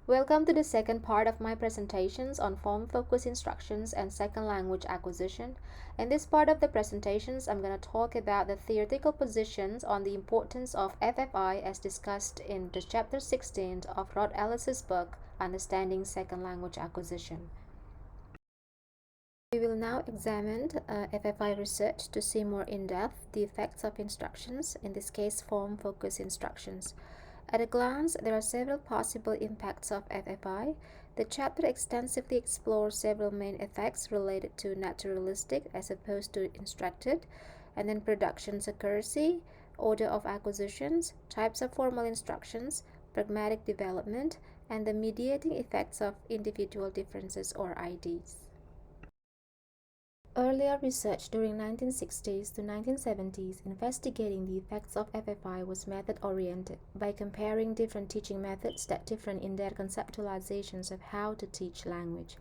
Welcome to the second part of my presentations on form-focused instructions and second language acquisition. In this part of the presentations, I'm going to talk about the theoretical positions on the importance of FFI as discussed in the chapter 16 of Rod Ellis's book, Understanding Second Language Acquisition. We will now examine FFI research to see more in depth the effects of instructions, in this case form-focused instructions. At a glance, there are several possible impacts of FFI. The chapter extensively explores several main effects related to naturalistic as opposed to instructed, and then production's accuracy, order of acquisitions, types of formal instructions, pragmatic development, and the mediating effects of individual differences or IDs. Earlier research during 1960s to 1970s investigating the effects of FFI was method-oriented by comparing different teaching methods that differ in their conceptualizations of how to teach language.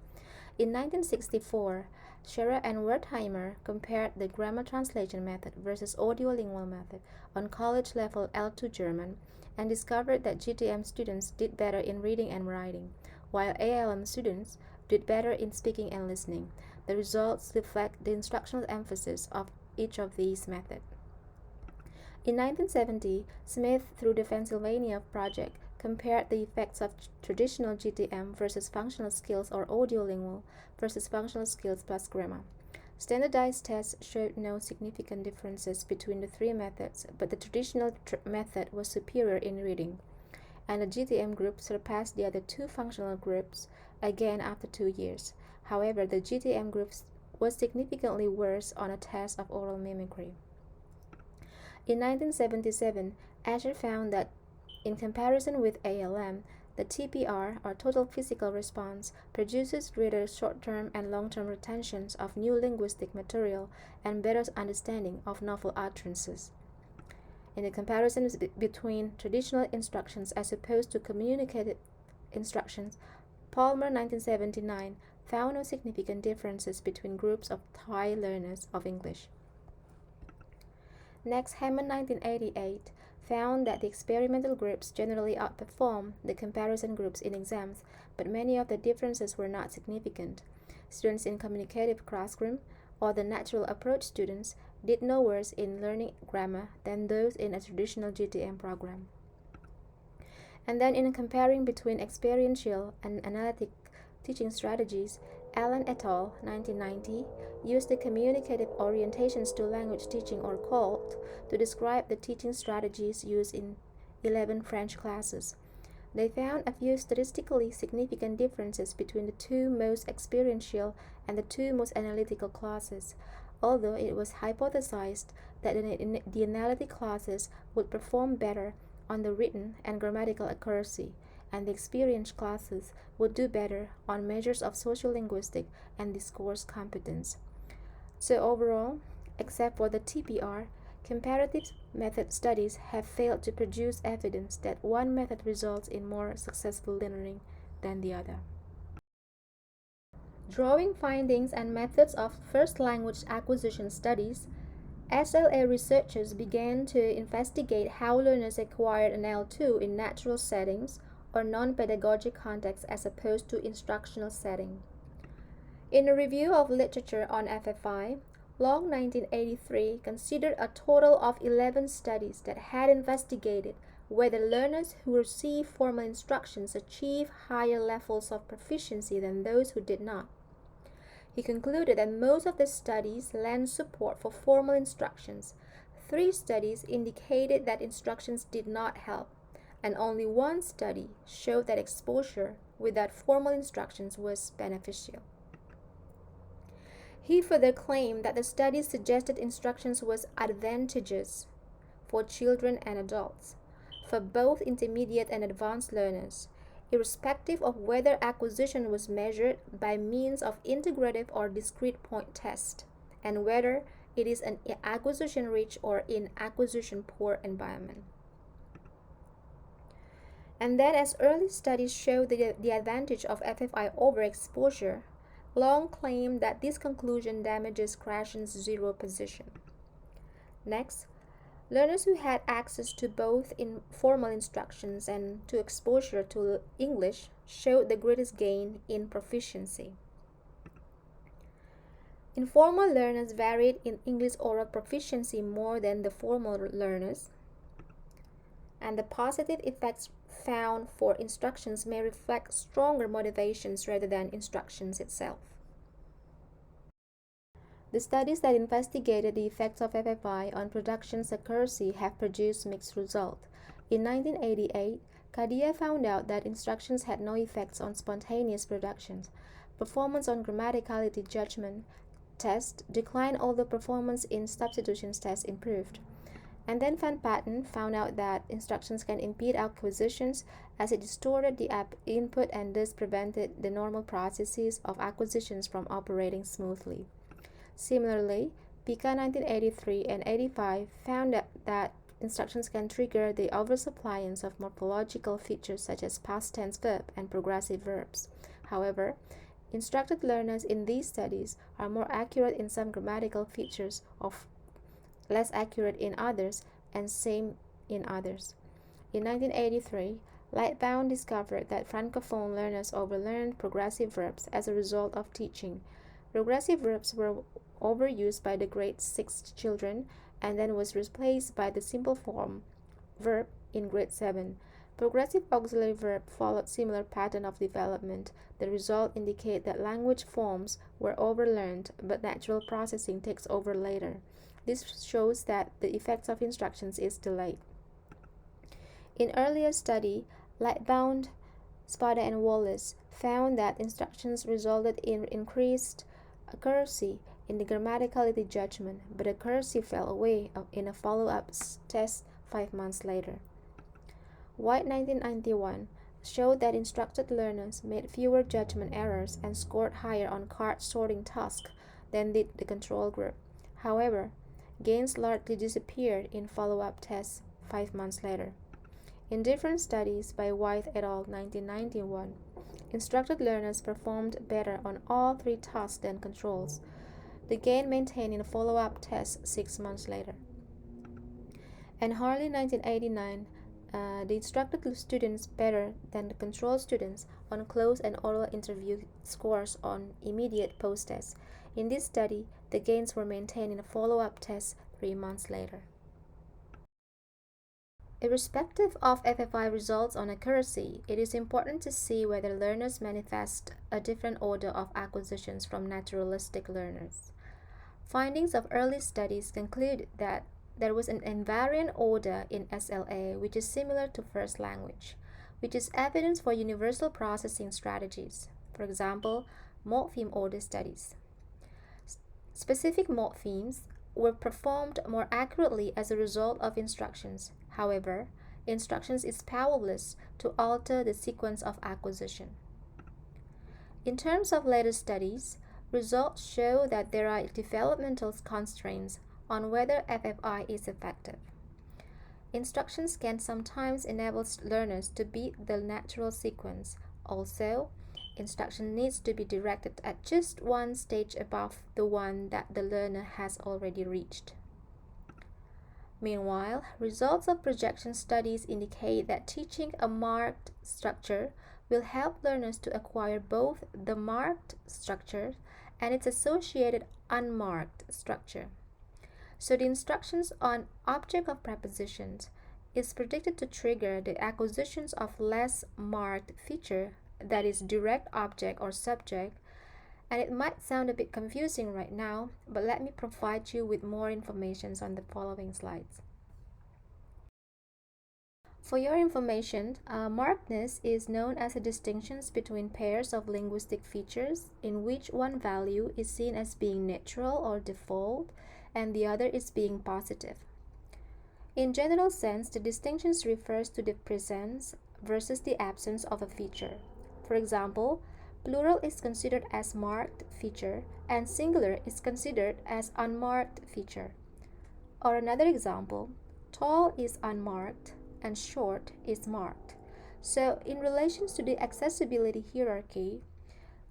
In 1964, Scherer and Wertheimer compared the grammar translation method versus audiolingual method on college level L2 German and discovered that GTM students did better in reading and writing, while ALM students did better in speaking and listening. The results reflect the instructional emphasis of each of these methods. In 1970, Smith, through the Pennsylvania Project, compared the effects of traditional GTM versus functional skills or audiolingual versus functional skills plus grammar. Standardized tests showed no significant differences between the three methods, but the traditional method was superior in reading, and the GTM group surpassed the other two functional groups again after 2 years. However, the GTM group was significantly worse on a test of oral mimicry. In 1977, Asher found that in comparison with ALM, the TPR, or total physical response, produces greater short-term and long-term retentions of new linguistic material and better understanding of novel utterances. In the comparisons between traditional instructions as opposed to communicated instructions, Palmer 1979 found no significant differences between groups of Thai learners of English. Next, Hammond 1988 found that the experimental groups generally outperformed the comparison groups in exams, but many of the differences were not significant. Students in communicative classroom or the natural approach students did no worse in learning grammar than those in a traditional GTM program. And then in comparing between experiential and analytic teaching strategies, Allen et al. 1990 used the communicative orientations to language teaching or COLT to describe the teaching strategies used in 11 French classes. They found a few statistically significant differences between the two most experiential and the two most analytical classes, although it was hypothesized that the analytic classes would perform better on the written and grammatical accuracy, and the experienced classes would do better on measures of sociolinguistic and discourse competence. So overall, except for the TPR, comparative method studies have failed to produce evidence that one method results in more successful learning than the other. Drawing findings and methods of first language acquisition studies, SLA researchers began to investigate how learners acquired an L2 in natural settings or non-pedagogic contexts as opposed to instructional setting. In a review of literature on FFI, Long 1983 considered a total of 11 studies that had investigated whether learners who received formal instructions achieved higher levels of proficiency than those who did not. He concluded that most of the studies lent support for formal instructions. 3 studies indicated that instructions did not help, and only 1 study showed that exposure without formal instructions was beneficial. He further claimed that the studies suggested instructions was advantageous for children and adults, for both intermediate and advanced learners, irrespective of whether acquisition was measured by means of integrative or discrete point test, and whether it is an acquisition-rich or in acquisition-poor environment. And that as early studies showed the advantage of FFI over exposure, Long claimed that this conclusion damages Krashen's zero position. Next, Learners who had access to both informal instructions and to exposure to English showed the greatest gain in proficiency. Informal learners varied in English oral proficiency more than the formal learners, and the positive effects found for instructions may reflect stronger motivations rather than instructions itself. The studies that investigated the effects of FFI on production's accuracy have produced mixed results. In 1988, Kadia found out that instructions had no effects on spontaneous productions. Performance on grammaticality judgment test declined, although performance in substitutions test improved. And then Van Patten found out that instructions can impede acquisitions as it distorted the input and thus prevented the normal processes of acquisitions from operating smoothly. Similarly, Pika 1983 and 85 found that instructions can trigger the oversuppliance of morphological features such as past tense verb and progressive verbs. However, instructed learners in these studies are more accurate in some grammatical features, of less accurate in others, and same in others. In 1983, Lightbound discovered that Francophone learners overlearned progressive verbs as a result of teaching. Progressive verbs were overused by the grade 6 children and then was replaced by the simple form verb in grade 7. Progressive auxiliary verb followed similar pattern of development. The result indicate that language forms were overlearned, but natural processing takes over later. This shows that the effects of instructions is delayed. In earlier study, Lightbound, Spada and Wallace found that instructions resulted in increased accuracy in the grammaticality judgment, but accuracy fell away in a follow-up test 5 months later. White 1991 showed that instructed learners made fewer judgment errors and scored higher on card sorting tasks than did the control group. However, gains largely disappeared in follow-up tests 5 months later. In different studies by White et al. 1991, instructed learners performed better on all 3 tasks than controls. The gain maintained in a follow-up test 6 months later. And Harley 1989, the instructed students better than the control students on closed and oral interview scores on immediate post-test. In this study, the gains were maintained in a follow-up test 3 months later. Irrespective of FFI results on accuracy, it is important to see whether learners manifest a different order of acquisitions from naturalistic learners. Findings of early studies conclude that there was an invariant order in SLA which is similar to first language, which is evidence for universal processing strategies. For example, morpheme order studies. Specific morphemes were performed more accurately as a result of instructions. However, instructions is powerless to alter the sequence of acquisition. In terms of later studies, results show that there are developmental constraints on whether FFI is effective. Instructions can sometimes enable learners to beat the natural sequence. Also, instruction needs to be directed at just one stage above the one that the learner has already reached. Meanwhile, results of projection studies indicate that teaching a marked structure will help learners to acquire both the marked structure and its associated unmarked structure. So the instructions on object of prepositions is predicted to trigger the acquisitions of less marked feature, that is direct object or subject, and it might sound a bit confusing right now, but let me provide you with more information on the following slides. For your information, markedness is known as a distinction between pairs of linguistic features in which one value is seen as being natural or default and the other is being positive. In general sense, the distinction refers to the presence versus the absence of a feature. For example, plural is considered as marked feature and singular is considered as unmarked feature. Or another example, tall is unmarked and short is marked. So in relation to the accessibility hierarchy,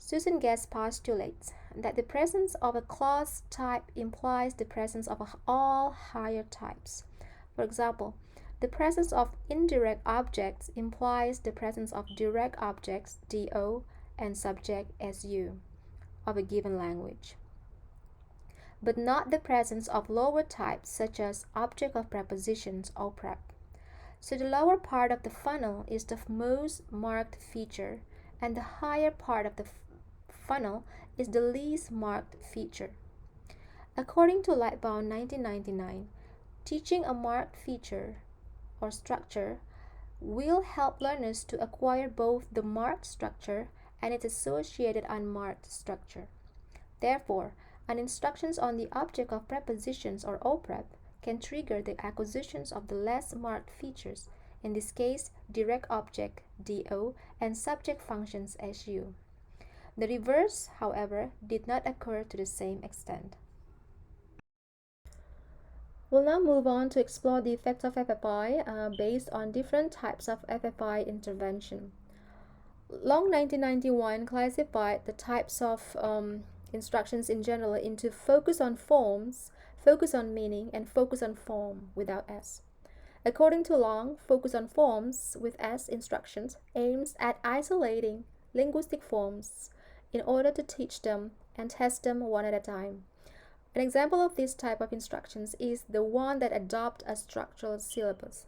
Susan Guest postulates that the presence of a clause type implies the presence of all higher types. For example, the presence of indirect objects implies the presence of direct objects, DO, and subject, SU, of a given language, but not the presence of lower types such as object of prepositions, OPREP. So the lower part of the funnel is the most marked feature, and the higher part of the funnel is the least marked feature. According to Lightbound 1999, teaching a marked feature or structure will help learners to acquire both the marked structure and its associated unmarked structure. Therefore, an instructions on the object of prepositions or OPREP can trigger the acquisitions of the less marked features, in this case direct object, DO, and subject functions, SU. The reverse, however, did not occur to the same extent. We'll now move on to explore the effects of FFI based on different types of FFI intervention. Long 1991 classified the types of instructions in general into focus on forms, focus on meaning, and focus on form without S. According to Long, focus on forms with S instructions aims at isolating linguistic forms in order to teach them and test them one at a time. An example of this type of instructions is the one that adopt a structural syllabus.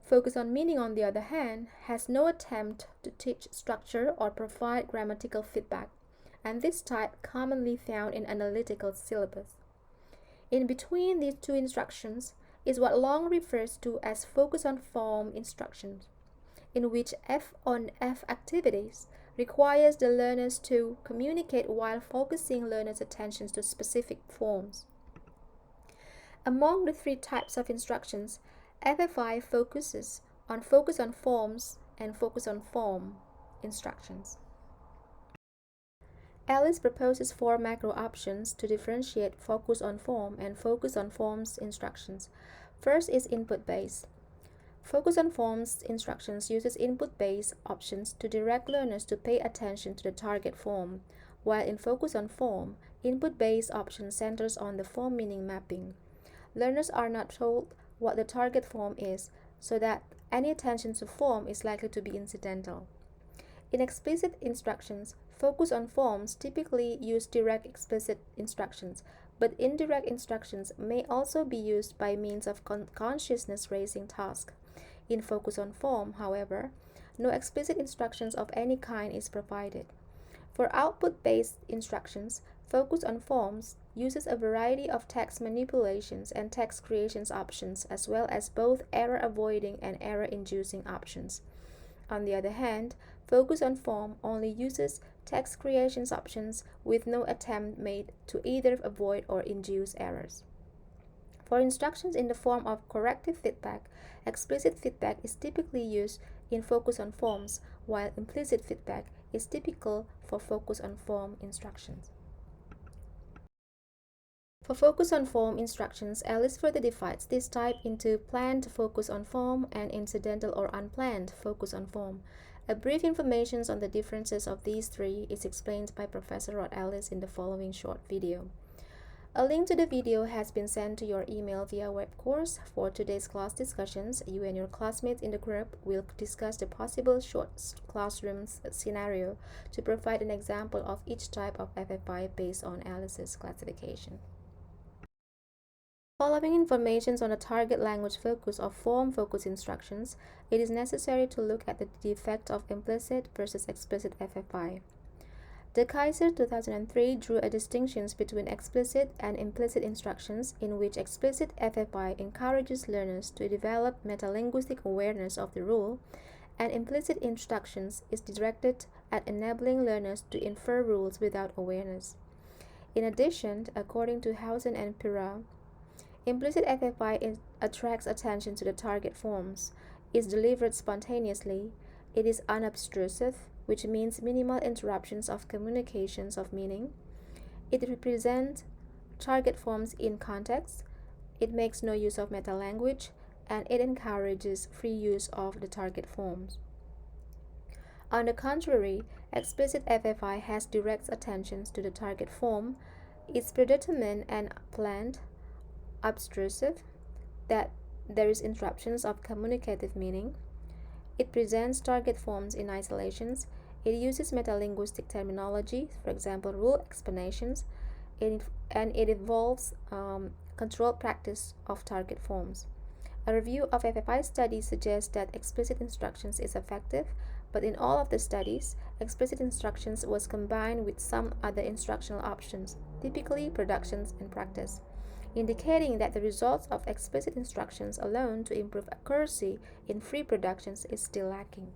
Focus on meaning, on the other hand, has no attempt to teach structure or provide grammatical feedback, and this type commonly found in analytical syllabus. In between these two instructions is what Long refers to as focus on form instructions, in which F on F activities requires the learners to communicate while focusing learners' attention to specific forms. Among the three types of instructions, FFI focuses on focus on forms and focus on form instructions. Alice proposes four macro options to differentiate focus on form and focus on forms instructions. First is input-based. Focus on forms instructions uses input-based options to direct learners to pay attention to the target form, while in focus on form, input-based option centers on the form meaning mapping. Learners are not told what the target form is, so that any attention to form is likely to be incidental. In explicit instructions, focus on forms typically use direct explicit instructions, but indirect instructions may also be used by means of consciousness-raising tasks. In focus on form, however, no explicit instructions of any kind is provided. For output-based instructions, focus on forms uses a variety of text manipulations and text creations options, as well as both error-avoiding and error-inducing options. On the other hand, focus on form only uses text creations options with no attempt made to either avoid or induce errors. For instructions in the form of corrective feedback, explicit feedback is typically used in focus on forms, while implicit feedback is typical for focus on form instructions. For focus on form instructions, Alice further divides this type into planned focus on form and incidental or unplanned focus on form. A brief information on the differences of these three is explained by Professor Rod Ellis in the following short video. A link to the video has been sent to your email via web course. For today's class discussions, you and your classmates in the group will discuss the possible short classroom scenario to provide an example of each type of FFI based on Alice's classification. Following information on the target language focus or form focus instructions, it is necessary to look at the effect of implicit versus explicit FFI. De Keyser 2003 drew a distinction between explicit and implicit instructions, in which explicit FFI encourages learners to develop metalinguistic awareness of the rule, and implicit instructions is directed at enabling learners to infer rules without awareness. In addition, according to Hausen and Pira, implicit FFI attracts attention to the target forms, is delivered spontaneously, it is unobtrusive, which means minimal interruptions of communications of meaning. It represents target forms in context. It makes no use of metalanguage, and it encourages free use of the target forms. On the contrary, explicit FFI has direct attention to the target form. It's predetermined and planned, obtrusive, that there is interruptions of communicative meaning. It presents target forms in isolations. It uses metalinguistic terminology, for example, rule explanations, and it involves controlled practice of target forms. A review of FFI studies suggests that explicit instructions is effective, but in all of the studies, explicit instructions was combined with some other instructional options, typically productions and practice, indicating that the results of explicit instructions alone to improve accuracy in free productions is still lacking.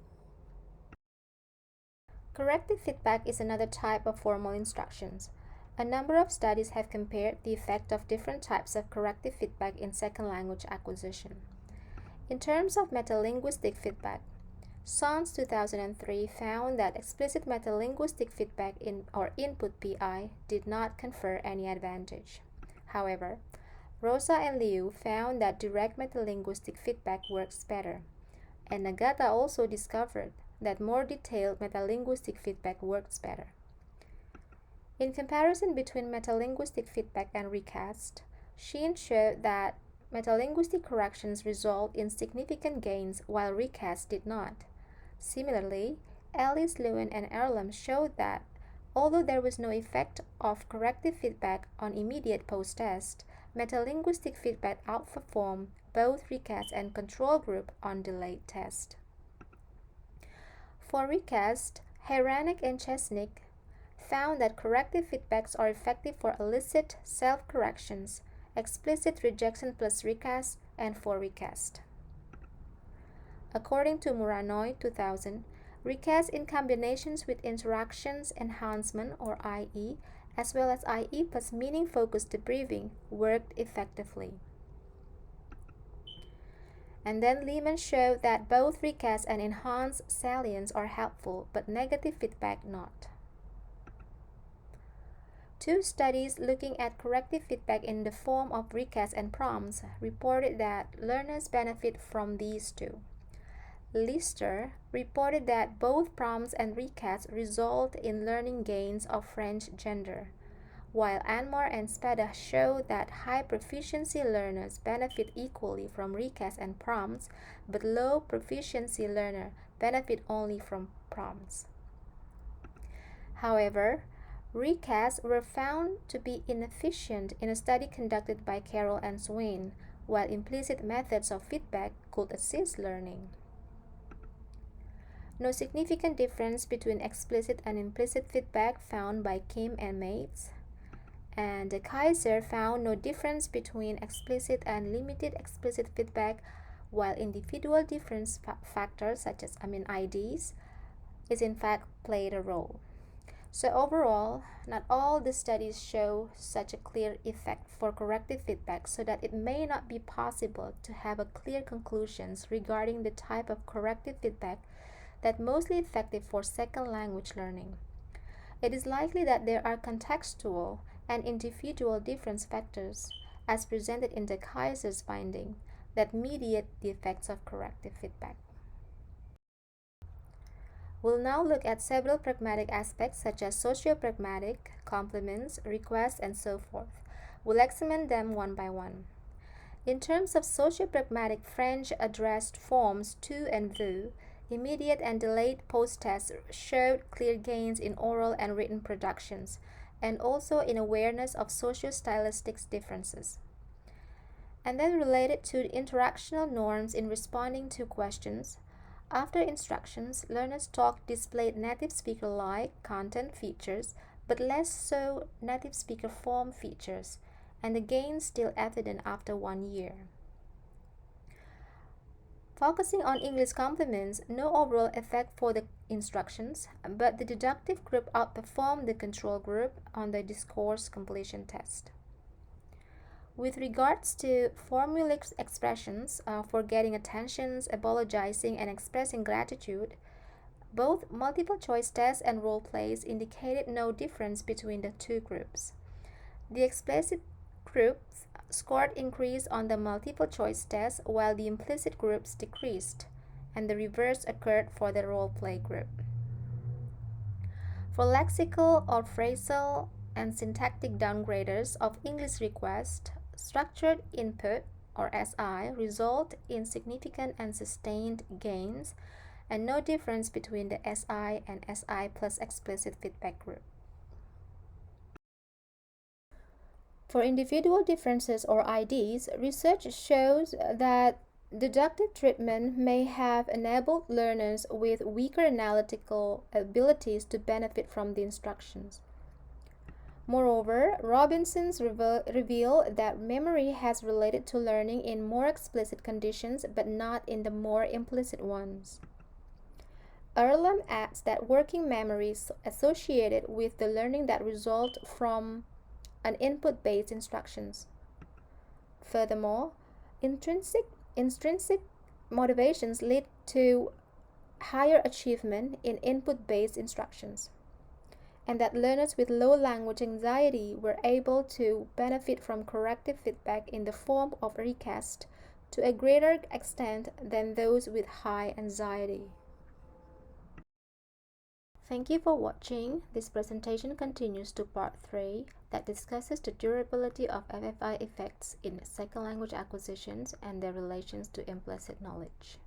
Corrective feedback is another type of formal instructions. A number of studies have compared the effect of different types of corrective feedback in second language acquisition. In terms of metalinguistic feedback, Sons 2003 found that explicit metalinguistic feedback or input PI did not confer any advantage. However, Rosa and Liu found that direct metalinguistic feedback works better, and Nagata also discovered that more detailed metalinguistic feedback works better. In comparison between metalinguistic feedback and recast, Sheen showed that metalinguistic corrections result in significant gains while recast did not. Similarly, Ellis, Lewin, and Erlam showed that although there was no effect of corrective feedback on immediate post-test, metalinguistic feedback outperformed both recast and control group on delayed test. For recast, Heranek and Chesnik found that corrective feedbacks are effective for illicit self-corrections, explicit rejection plus recast, and for recast. According to Muranoy 2000, recast in combinations with interactions enhancement or IE as well as IE plus meaning-focused debriefing worked effectively. And then Lehman showed that both recast and enhanced salience are helpful, but negative feedback not. Two studies looking at corrective feedback in the form of recast and prompts reported that learners benefit from these two. Lister reported that both prompts and recasts result in learning gains of French gender, while Anmar and Spada show that high proficiency learners benefit equally from recasts and prompts, but low proficiency learners benefit only from prompts. However, recasts were found to be inefficient in a study conducted by Carroll and Swain, while implicit methods of feedback could assist learning. No significant difference between explicit and implicit feedback found by Kim and mates. And de Keyser found no difference between explicit and limited explicit feedback, while individual difference factors such as IDs is in fact played a role. So overall, not all the studies show such a clear effect for corrective feedback, so that it may not be possible to have a clear conclusions regarding the type of corrective feedback that mostly effective for second language learning. It is likely that there are contextual and individual difference factors, as presented in de Keyser's finding, that mediate the effects of corrective feedback. We'll now look at several pragmatic aspects such as socio-pragmatic, compliments, requests, and so forth. We'll examine them one by one. In terms of socio-pragmatic French addressed forms tu and vous, immediate and delayed post-tests showed clear gains in oral and written productions, and also in awareness of socio-stylistic differences. And then related to the interactional norms in responding to questions, after instructions, learners' talk displayed native speaker-like content features, but less so native speaker form features, and the gains still evident after 1 year. Focusing on English complements, no overall effect for the instructions, but the deductive group outperformed the control group on the discourse completion test. With regards to formulaic expressions for getting attentions, apologizing, and expressing gratitude, both multiple choice tests and role plays indicated no difference between the two groups. The explicit groups scored increased on the multiple choice test while the implicit groups decreased, and the reverse occurred for the role play group. For lexical or phrasal and syntactic downgraders of English request, structured input or SI, result in significant and sustained gains, and no difference between the SI and SI plus explicit feedback group. For individual differences or IDs, research shows that deductive treatment may have enabled learners with weaker analytical abilities to benefit from the instructions. Moreover, Robinson's revealed that memory has related to learning in more explicit conditions but not in the more implicit ones. Earlham adds that working memory is associated with the learning that results from an input-based instructions. Furthermore, intrinsic motivations lead to higher achievement in input-based instructions, and that learners with low language anxiety were able to benefit from corrective feedback in the form of recast to a greater extent than those with high anxiety. Thank you for watching. This presentation continues to Part 3 that discusses the durability of FFI effects in second language acquisitions and their relations to implicit knowledge.